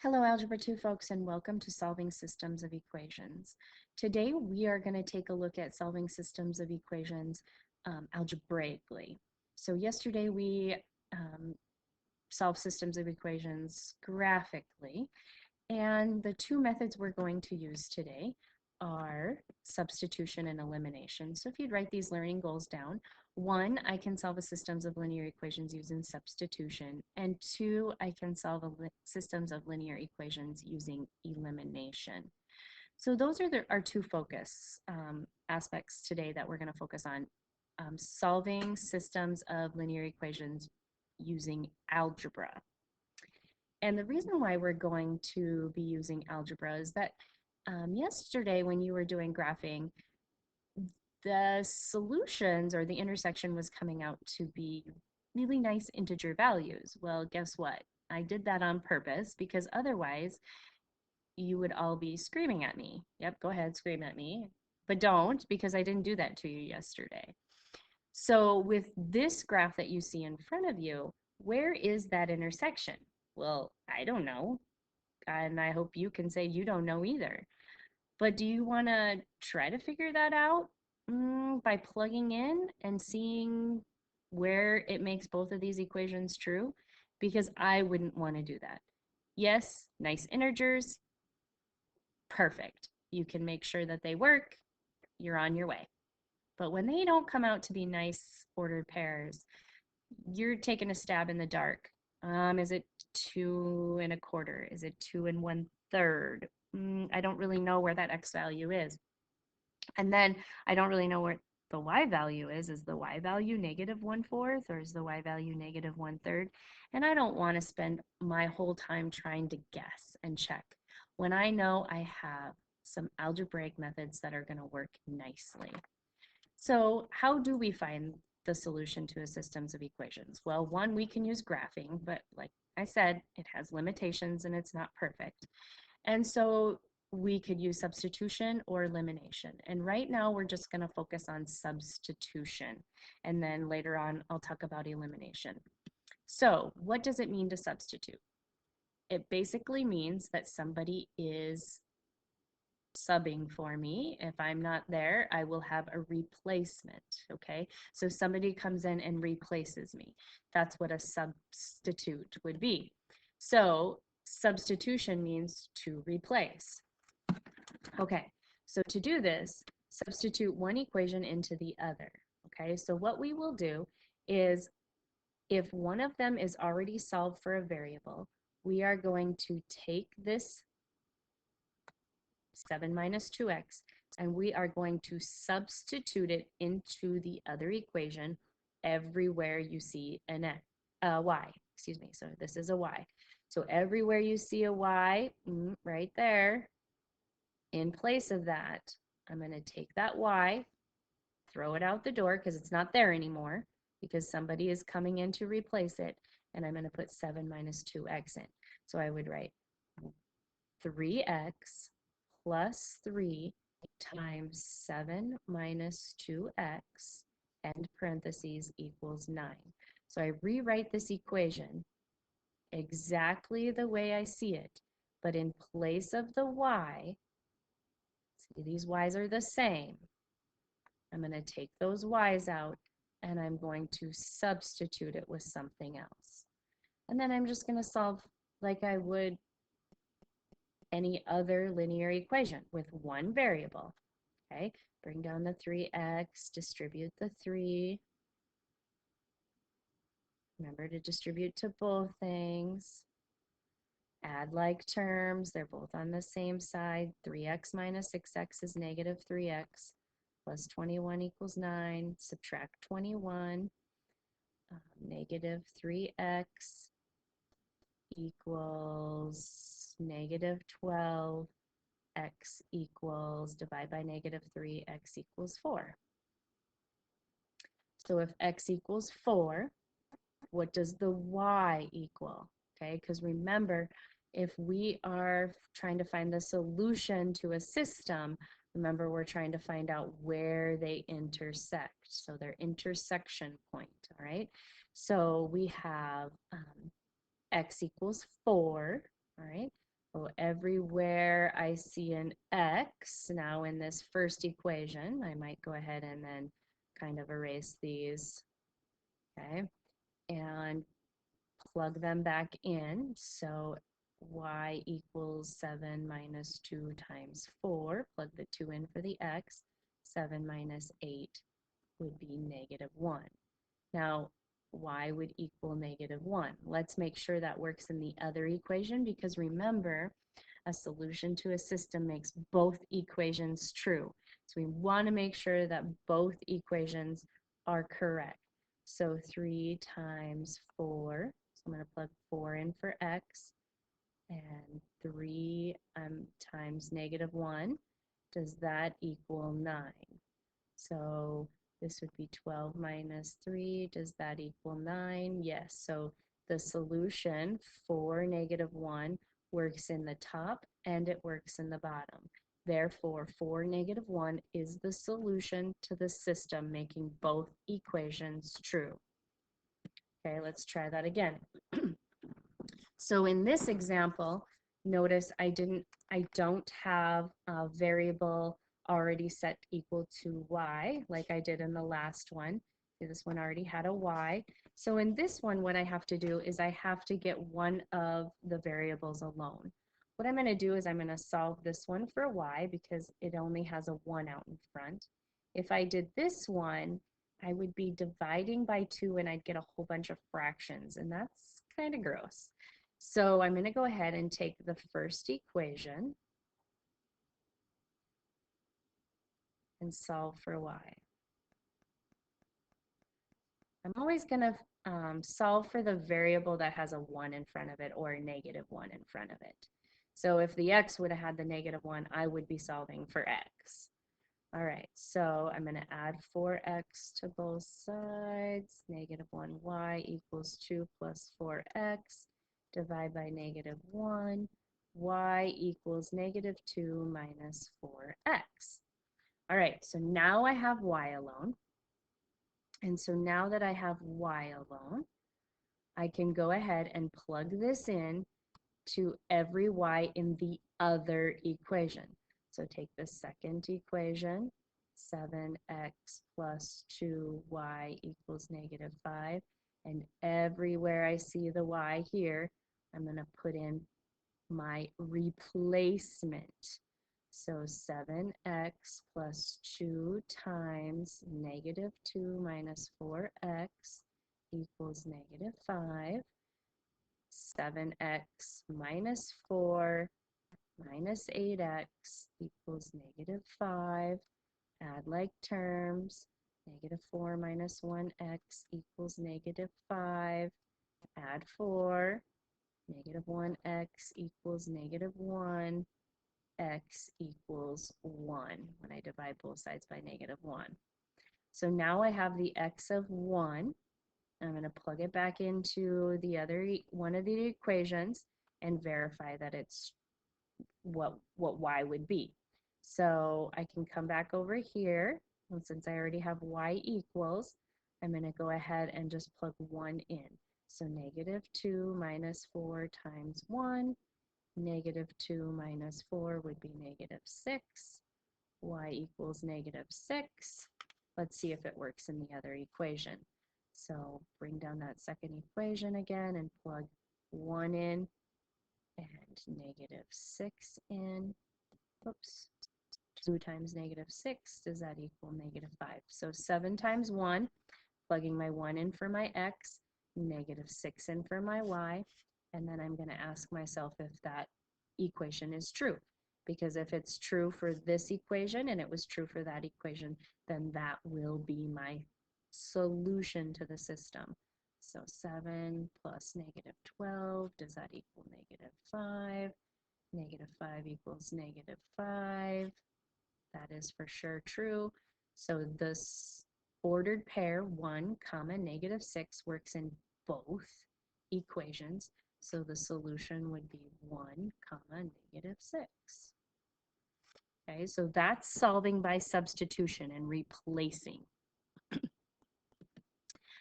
Hello, Algebra 2 folks, and welcome to Solving Systems of Equations. Today we are going to take a look at solving systems of equations algebraically. So yesterday we solved systems of equations graphically, and the two methods we're going to use today are substitution and elimination. So if you'd write these learning goals down, 1, I can solve a systems of linear equations using substitution, and 2, I can solve systems of linear equations using elimination. So those are our two focus aspects today that we're going to focus on, solving systems of linear equations using algebra. And the reason why we're going to be using algebra is that yesterday when you were doing graphing, the solutions or the intersection was coming out to be really nice integer values. Well, guess what? I did that on purpose because otherwise you would all be screaming at me. Yep, go ahead, scream at me. But don't, because I didn't do that to you yesterday. So with this graph that you see in front of you, where is that intersection? Well, I don't know. And I hope you can say you don't know either. But do you want to try to figure that out by plugging in and seeing where it makes both of these equations true? Because I wouldn't want to do that. Yes, nice integers, perfect. You can make sure that they work, you're on your way. But when they don't come out to be nice ordered pairs, you're taking a stab in the dark. Is it 2 1/4? Is it 2 1/3? I don't really know where that x value is. And then I don't really know where the y value is. Is the y value -1/4 or is the y value -1/3? And I don't want to spend my whole time trying to guess and check when I know I have some algebraic methods that are going to work nicely. So how do we find the solution to a systems of equations? Well, one, we can use graphing, but like I said, it has limitations and it's not perfect. And so we could use substitution or elimination. And right now we're just going to focus on substitution. And then later on, I'll talk about elimination. So what does it mean to substitute? It basically means that somebody is subbing for me. If I'm not there, I will have a replacement, okay? So somebody comes in and replaces me. That's what a substitute would be. So substitution means to replace. Okay, so to do this, substitute one equation into the other, okay? So what we will do is if one of them is already solved for a variable, we are going to take this 7 minus 2x, and we are going to substitute it into the other equation everywhere you see an y. Excuse me, so this is a y. So everywhere you see a y, right there, in place of that, I'm going to take that y, throw it out the door because it's not there anymore because somebody is coming in to replace it, and I'm going to put 7 minus 2x in. So I would write 3x plus 3 times 7 minus 2x, end parentheses, equals 9. So I rewrite this equation exactly the way I see it, but in place of the y, see these y's are the same. I'm going to take those y's out and I'm going to substitute it with something else. And then I'm just going to solve like I would any other linear equation with one variable. Okay, bring down the 3x, distribute the 3. Remember to distribute to both things. Add like terms, they're both on the same side. 3x minus 6x is negative 3x, plus 21 equals 9. Subtract 21, negative 3x equals negative 12. X equals, divide by negative 3, x equals 4. So if x equals 4, what does the y equal? Okay, because remember, if we are trying to find the solution to a system, remember we're trying to find out where they intersect. So their intersection point, all right? So we have x equals 4, all right? So everywhere I see an x, now in this first equation, I might go ahead and then kind of erase these, okay, and plug them back in. So y equals 7 minus 2 times 4. Plug the 2 in for the x. 7 minus 8 would be -1. Now, y would equal -1. Let's make sure that works in the other equation, because remember, a solution to a system makes both equations true. So we want to make sure that both equations are correct. So 3 times 4, so I'm going to plug 4 in for x, and 3 times -1, does that equal 9? So this would be 12 minus 3. Does that equal 9? Yes. So the solution for -1 works in the top and it works in the bottom. Therefore, for -1 is the solution to the system, making both equations true. Okay, let's try that again. So in this example, notice I don't have a variable already set equal to y like I did in the last one. This one already had a y. So in this one, what I have to do is I have to get one of the variables alone. What I'm going to do is I'm going to solve this one for y because it only has a 1 out in front. If I did this one, I would be dividing by 2 and I'd get a whole bunch of fractions, and that's kind of gross. So I'm going to go ahead and take the first equation and solve for y. I'm always going to solve for the variable that has a 1 in front of it or a -1 in front of it. So if the x would have had the -1, I would be solving for x. All right, so I'm going to add 4x to both sides. -1y equals 2 plus 4x. Divide by -1. Y equals -2 minus 4x. All right, so now I have y alone. And so now that I have y alone, I can go ahead and plug this in to every y in the other equation. So take the second equation, 7x plus 2y equals -5. And everywhere I see the y here, I'm going to put in my replacement. So 7x plus 2 times -2 minus 4x equals -5. 7x minus 4 minus 8x equals -5. Add like terms. -4 minus 1x equals -5. Add 4. -1x equals -1. X equals 1 when I divide both sides by -1. So now I have the x of 1. I'm going to plug it back into the other one of the equations and verify that it's what y would be. So I can come back over here, and since I already have y equals, I'm going to go ahead and just plug 1 in. So -2 minus 4 times 1, -2 minus 4 would be -6. Y equals -6. Let's see if it works in the other equation. So bring down that second equation again and plug 1 in and -6 in. Oops. 2 times -6, does that equal -5? So 7 times 1, plugging my 1 in for my x, -6 in for my y, and then I'm going to ask myself if that equation is true. Because if it's true for this equation and it was true for that equation, then that will be my solution to the system. So 7 plus -12, does that equal -5? -5 equals -5. That is for sure true. So this ordered pair 1, -6 works in both equations. So the solution would be 1, -6. Okay, so that's solving by substitution and replacing.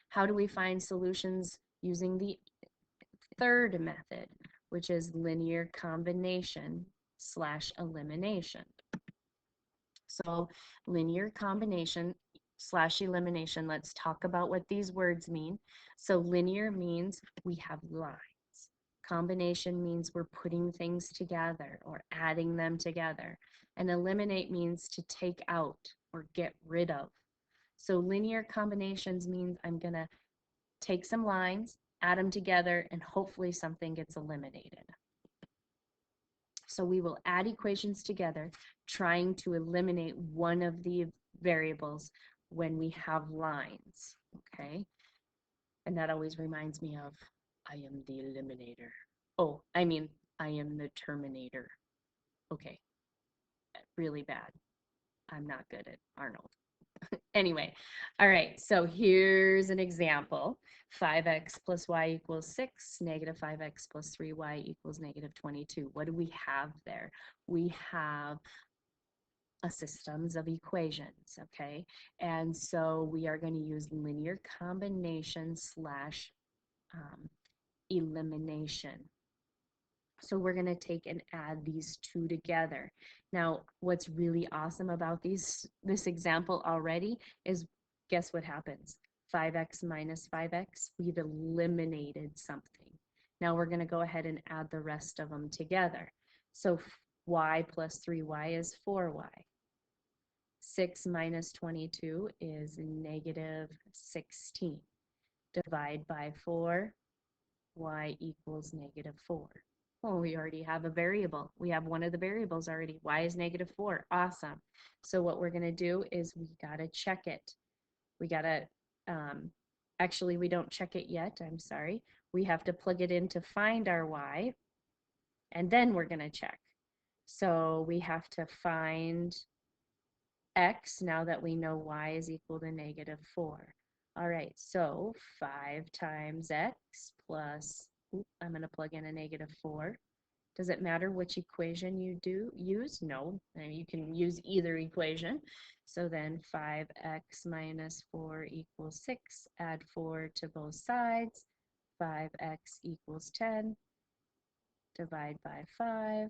How do we find solutions using the third method? which is linear combination / elimination. So linear combination / elimination, let's talk about what these words mean. So linear means we have lines. Combination means we're putting things together or adding them together. And eliminate means to take out or get rid of. So linear combinations means I'm going to take some lines, add them together, and hopefully something gets eliminated. So we will add equations together, trying to eliminate one of the variables when we have lines, okay? And that always reminds me of, I am the eliminator. Oh, I mean, I am the terminator. Okay, really bad. I'm not good at Arnold. Anyway, all right, so here's an example. 5x plus y equals 6, negative 5x plus 3y equals negative 22. What do we have there? We have a systems of equations, okay? And so we are going to use linear combination / elimination. So we're going to take and add these two together. Now, what's really awesome about this example already is, guess what happens? 5x minus 5x, we've eliminated something. Now we're going to go ahead and add the rest of them together. So y plus 3y is 4y. 6 minus 22 is negative 16. Divide by 4, y equals negative 4. Well, we already have a variable. We have one of the variables already. Y is negative 4. Awesome. So what we're going to do is we got to check it. We got to, actually, we don't check it yet. I'm sorry. We have to plug it in to find our y, and then we're going to check. So we have to find x now that we know y is equal to negative 4. All right, so 5 times x plus, I'm going to plug in a negative 4. Does it matter which equation you use? No, you can use either equation. So then 5x minus 4 equals 6. Add 4 to both sides. 5x equals 10. Divide by 5.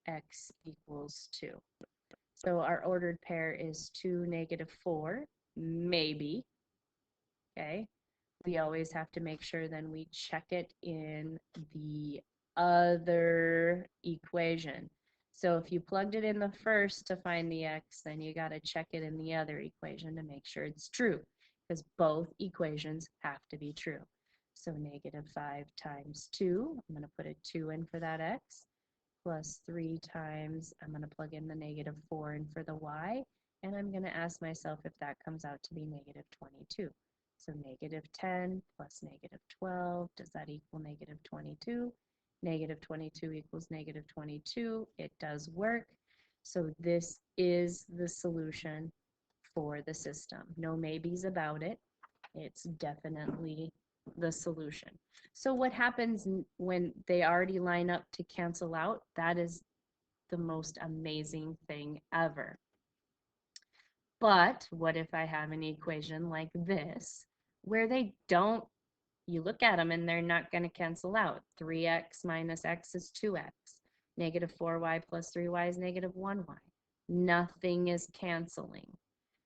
X equals 2. So our ordered pair is 2, negative 4, maybe. Okay. We always have to make sure then we check it in the other equation. So if you plugged it in the first to find the x, then you got to check it in the other equation to make sure it's true, because both equations have to be true. So negative 5 times 2, I'm going to put a 2 in for that x, plus 3 times, I'm going to plug in the negative 4 in for the y, and I'm going to ask myself if that comes out to be negative 22. So negative 10 plus negative 12, does that equal negative 22? Negative 22 equals negative 22. It does work. So this is the solution for the system. No maybes about it. It's definitely the solution. So what happens when they already line up to cancel out? That is the most amazing thing ever. But what if I have an equation like this, where they don't, you look at them and they're not going to cancel out. 3x minus x is 2x. Negative 4y plus 3y is negative 1y. Nothing is canceling.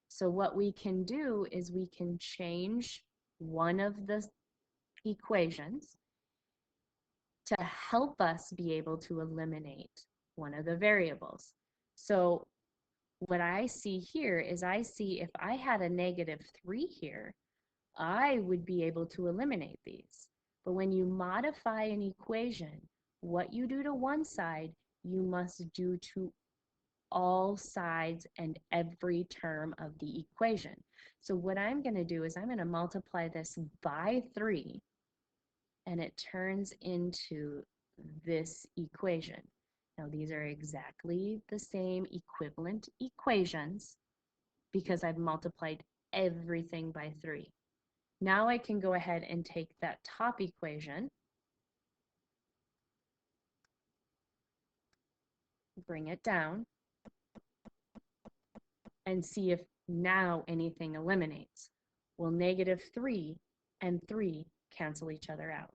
So what we can do is we can change one of the equations to help us be able to eliminate one of the variables. So what I see here is I see if I had a negative 3 here, I would be able to eliminate these. But when you modify an equation, what you do to one side, you must do to all sides and every term of the equation. So what I'm going to do is I'm going to multiply this by 3, and it turns into this equation. Now these are exactly the same equivalent equations because I've multiplied everything by 3. Now I can go ahead and take that top equation, bring it down, and see if now anything eliminates. Well, negative 3 and 3 cancel each other out.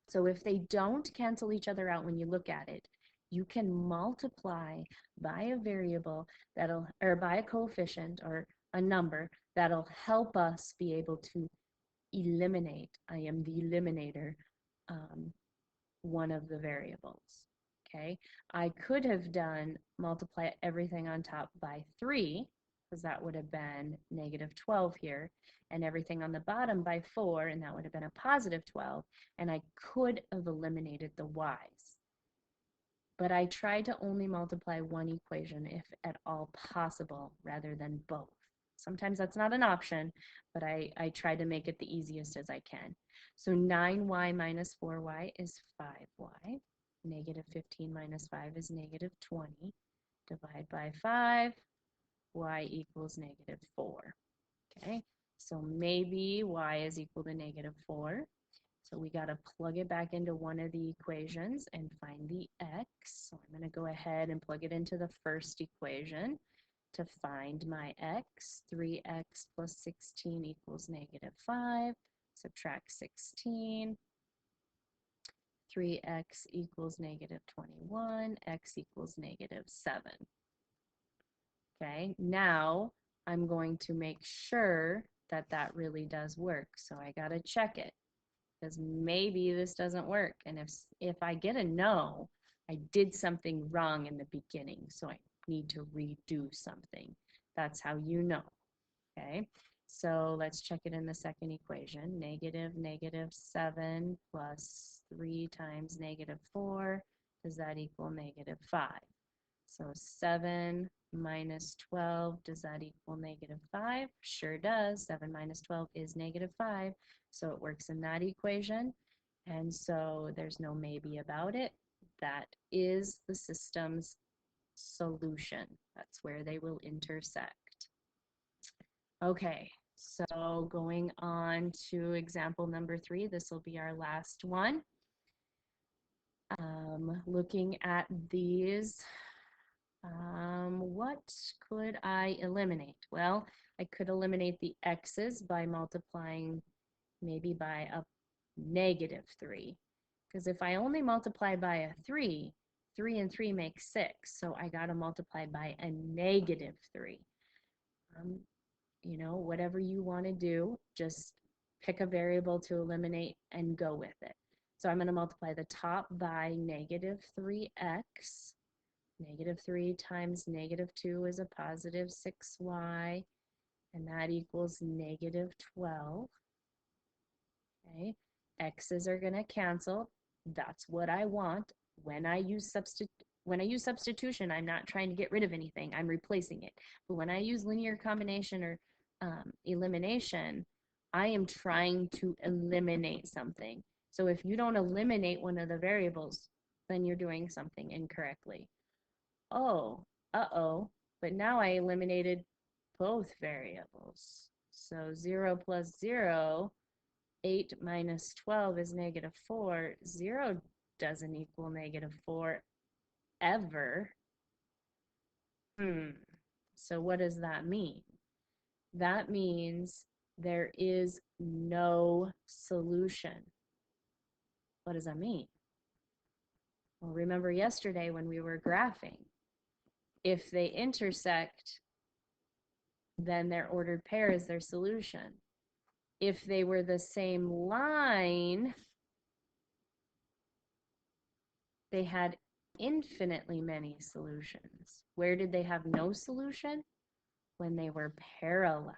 So if they don't cancel each other out when you look at it, you can multiply by a variable that'll, or by a coefficient or a number that'll help us be able to eliminate, I am the eliminator, one of the variables. Okay, I could have done multiply everything on top by 3, because that would have been negative 12 here, and everything on the bottom by 4, and that would have been a positive 12, and I could have eliminated the y's. But I tried to only multiply one equation if at all possible, rather than both. Sometimes that's not an option, but I try to make it the easiest as I can. So 9y minus 4y is 5y. Negative 15 minus 5 is negative 20. Divide by 5, y equals negative 4. Okay, so maybe y is equal to negative 4. So we got to plug it back into one of the equations and find the x. So I'm going to go ahead and plug it into the first equation to find my x. 3x plus 16 equals negative 5. Subtract 16. 3x equals negative 21. X equals negative 7. Okay, now I'm going to make sure that that really does work. So I got to check it, because maybe this doesn't work. And if I get a no, I did something wrong in the beginning, so I need to redo something. That's how you know. Okay, so let's check it in the second equation. Negative 7 plus 3 times negative 4, does that equal negative 5? So 7 minus 12, does that equal negative 5? Sure does. 7 minus 12 is negative 5. So it works in that equation. And so there's no maybe about it. That is the system's solution. That's where they will intersect. Okay, so going on to example number 3, this will be our last one. Looking at these, what could I eliminate? Well, I could eliminate the x's by multiplying maybe by a negative 3. Because if I only multiply by a 3, 3 and 3 make 6. So I got to multiply by a negative 3. You know, whatever you want to do, just pick a variable to eliminate and go with it. So I'm going to multiply the top by negative 3x. Negative 3 times negative 2 is a positive 6y, and that equals negative 12. Okay, x's are going to cancel. That's what I want. When I use substitution, I'm not trying to get rid of anything. I'm replacing it. But when I use linear combination or elimination, I am trying to eliminate something. So if you don't eliminate one of the variables, then you're doing something incorrectly. Oh, uh-oh, but now I eliminated both variables. So 0 plus 0, 8 minus 12 is negative 4. 0 doesn't equal negative 4 ever. So what does that mean? That means there is no solution. What does that mean? Well, remember yesterday when we were graphing, if they intersect, then their ordered pair is their solution. If they were the same line, they had infinitely many solutions. Where did they have no solution? When they were parallel.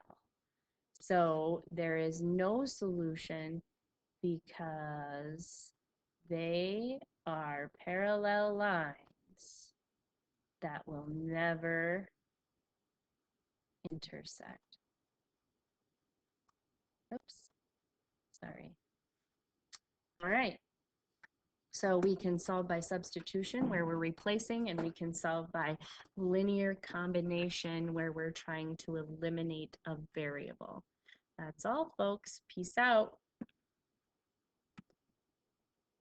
So there is no solution because they are parallel lines that will never intersect. Oops, sorry. All right. So we can solve by substitution where we're replacing, and we can solve by linear combination where we're trying to eliminate a variable. That's all, folks. Peace out.